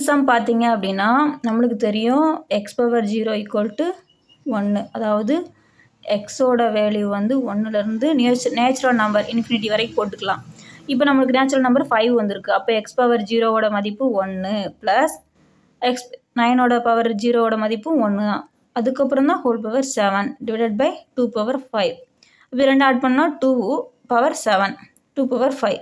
Some பார்த்தீங்க அப்படின்னா நம்மளுக்கு தெரியும் எக்ஸ் பவர் 0 ஈக்குவல் டு 1. அதாவது எக்ஸோட வேல்யூ வந்து 1லேருந்து நேச்சுரல் நம்பர் இன்ஃபினிட்டி வரைக்கும் போட்டுக்கலாம். இப்போ நம்மளுக்கு நேச்சுரல் நம்பர் 5 வந்திருக்கு. அப்போ எக்ஸ் பவர் 0வோட மதிப்பு 1 ப்ளஸ் எக்ஸ் 9ஓட பவர் 0வோட மதிப்பும் 1 தான். அதுக்கப்புறம் தான் whole power 7 divided by 2 power 5. இப்போ ரெண்டு ஆட் பண்ணால் 2 பவர் 7 2 பவர் 5.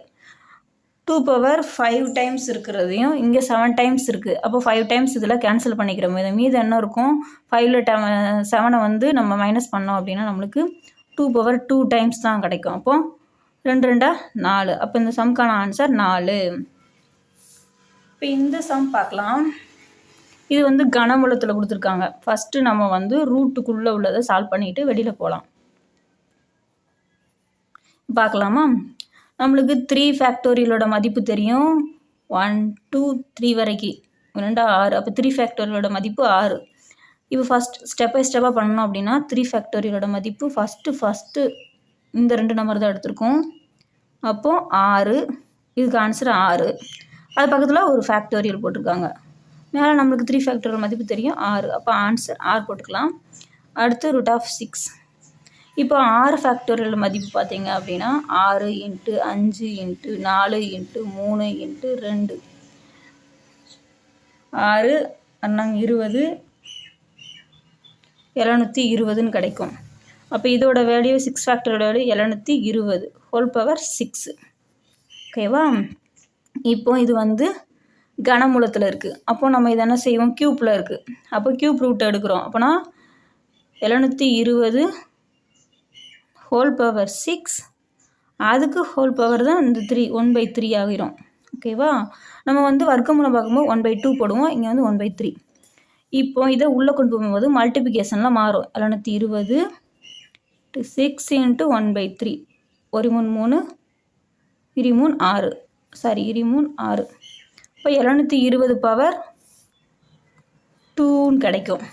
2 பவர் 5 டைம்ஸ் இருக்கிறதையும் இங்கே 7 டைம்ஸ் இருக்குது. அப்போ 5 டைம்ஸ் இதில் கேன்சல் பண்ணிக்கிறோம். மீது என்ன இருக்கும்? 5ல் 7 வந்து நம்ம மைனஸ் பண்ணோம் அப்படின்னா நம்மளுக்கு 2 பவர் 2 டைம்ஸ் தான் கிடைக்கும். அப்போது 2 2 4. அப்போ இந்த சம்க்கான ஆன்சர் 4. இப்போ இந்த சம் பார்க்கலாம். இது வந்து கனமூலத்தில் கொடுத்துருக்காங்க. ஃபஸ்ட்டு நம்ம வந்து ரூட்டுக்குள்ளே உள்ளதை சால்வ் பண்ணிவிட்டு வெளியில் போகலாம். பார்க்கலாமா? நம்மளுக்கு 3 ஃபேக்டோரியலோட மதிப்பு தெரியும். 1 2 3 வரைக்கும் 2 6. அப்போ 3 ஃபேக்டோரியலோட மதிப்பு 6. இப்போ ஃபஸ்ட் ஸ்டெப் பை ஸ்டெப்பாக பண்ணணும் அப்படின்னா 3 ஃபேக்டோரியலோட மதிப்பு ஃபஸ்ட்டு இந்த 2 நம்பர் தான் எடுத்திருக்கோம். அப்போது 6. இதுக்கு ஆன்சர் 6. அது பக்கத்தில் ஒரு ஃபேக்டோரியல் போட்டிருக்காங்க. மேலே நம்மளுக்கு 3 ஃபேக்டோரியல் மதிப்பு தெரியும் 6. அப்போ ஆன்சர் 6 போட்டுக்கலாம். அடுத்து √6. இப்போ 6 ஃபேக்டோரியல் மதிப்பு பார்த்தீங்க அப்படின்னா 6 × 5 × 4 × 3 × 2 6 20 720ன்னு கிடைக்கும். அப்போ இதோட வேல்யூ 6 ஃபேக்டரோட வேல்யூ 720 ஹோல் பவர் 6. ஓகேவா? இப்போ இது வந்து கனமூலத்தில் இருக்குது. அப்போது நம்ம இதை என்ன செய்வோம்? க்யூப்பில் இருக்குது. அப்போ க்யூப் ரூட் எடுக்கிறோம். அப்போனா 720 ஹோல் பவர் 6. அதுக்கு ஹோல் பவர் தான் இந்த 3 1/3 ஆகிரும். ஓகேவா? நம்ம வந்து வர்க்கமூலம் பார்க்கும்போது 1/2 போடுவோம். இங்கே வந்து 1/3. இப்போ இதை உள்ளே கொண்டு போகும்போது மல்டிப்ளிகேஷனில் மாறும். 720 6 × 1/3 1 3 3 6 சாரி 3 6. இப்போ 720 பவர் 2ன்னு கிடைக்கும்.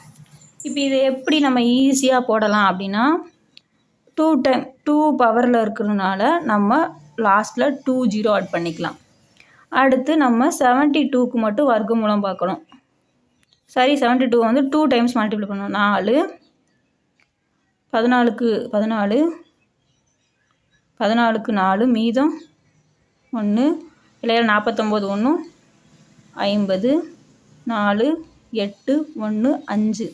இப்போ இதை எப்படி நம்ம ஈஸியாக போடலாம் அப்படின்னா 2 பவரில் இருக்கிறதுனால நம்ம லாஸ்ட்டில் 2 0 ஆட் பண்ணிக்கலாம். அடுத்து நம்ம 72க்கு மட்டும் வர்க்கமூலம் பார்க்கணும். சரி 72 வந்து 2 டைம்ஸ் மல்டிப்ளை பண்ணணும். 4 14க்கு 14 14க்கு 4 மீதம் 1 இல்லையா 49 1 50 4 8 1 5.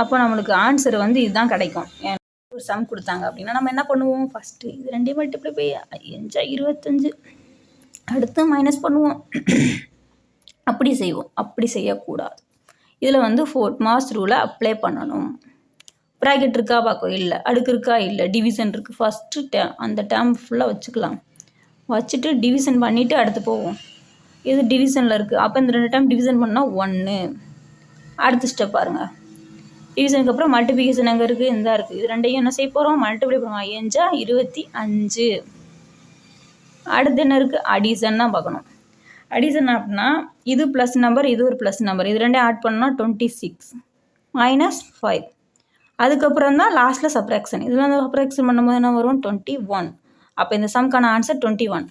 அப்போ நம்மளுக்கு ஆன்சர் வந்து இதுதான் கிடைக்கும். ஒரு சம் கொடுத்தாங்க அப்படின்னா நம்ம என்ன பண்ணுவோம்? ஃபஸ்ட்டு இது 2 மல்டிப்ளை பை 5 25. அடுத்து மைனஸ் பண்ணுவோம். அப்படி செய்வோம். அப்படி செய்யக்கூடாது. இதில் வந்து ஃபோர்த் மாஸ் ரூலை அப்ளை பண்ணணும். ப்ராக்கெட் இருக்கா பார்க்கும், இல்லை. அடுக்கு இருக்கா, இல்லை. டிவிஷன் இருக்குது. ஃபஸ்ட்டு அந்த டேர்ம் ஃபுல்லாக வச்சுக்கலாம். வச்சுட்டு டிவிஷன் பண்ணிவிட்டு அடுத்து போவோம். இது டிவிஷனில் இருக்குது. அப்போ இந்த 2 டைம் டிவிஷன் பண்ணால் 1. அடுத்த ஸ்டெப் பாருங்கள். டிவிஷனுக்கு அப்புறம் மல்டிப்ளிகேஷன் எங்கே இருக்குது? இந்த இருக்குது. இது ரெண்டையும் என்ன செய்ய போகிறோம்? மல்டிப்ளை பண்ணுவோம். 5 25. அடுத்து என்ன இருக்குது? அடிஷன் தான் பார்க்கணும். அடிஷன் அப்படின்னா இது ப்ளஸ் நம்பர், இது ஒரு ப்ளஸ் நம்பர். இது ரெண்டையும் ஆட் பண்ணால் 26 -5. அதுக்கப்புறம் தான் லாஸ்ட்டில் சப்ராக்ஷன். இதில் வந்து சப்ராக்ஷன் பண்ணும்போது என்ன வரும்? 21. அப்போ இந்த சம்க்கான ஆன்சர் 21.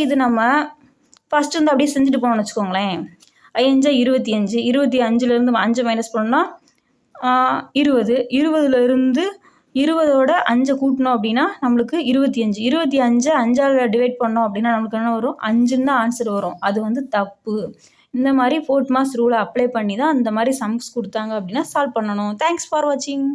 இது நம்ம ஃபஸ்ட்டு வந்து அப்படியே செஞ்சுட்டு போகணும்னு வச்சுக்கோங்களேன். 5 25. 25லேருந்து 5 மைனஸ் பண்ணோம்னா 20. 20லேருந்து 20ஓட 5 கூட்டணும் அப்படின்னா நம்மளுக்கு 25. 25 5ஆல் டிவைட் பண்ணோம் அப்படின்னா நம்மளுக்கு என்ன வரும்? 5ன்னு தான் ஆன்சர் வரும். அது வந்து தப்பு. இந்த மாதிரி ஃபோர்த் மாஸ் ரூலை அப்ளை பண்ணி தான் இந்த மாதிரி சம்ஸ் கொடுத்தாங்க அப்படின்னா சால்வ் பண்ணணும். தேங்க்ஸ் ஃபார் வாட்சிங்.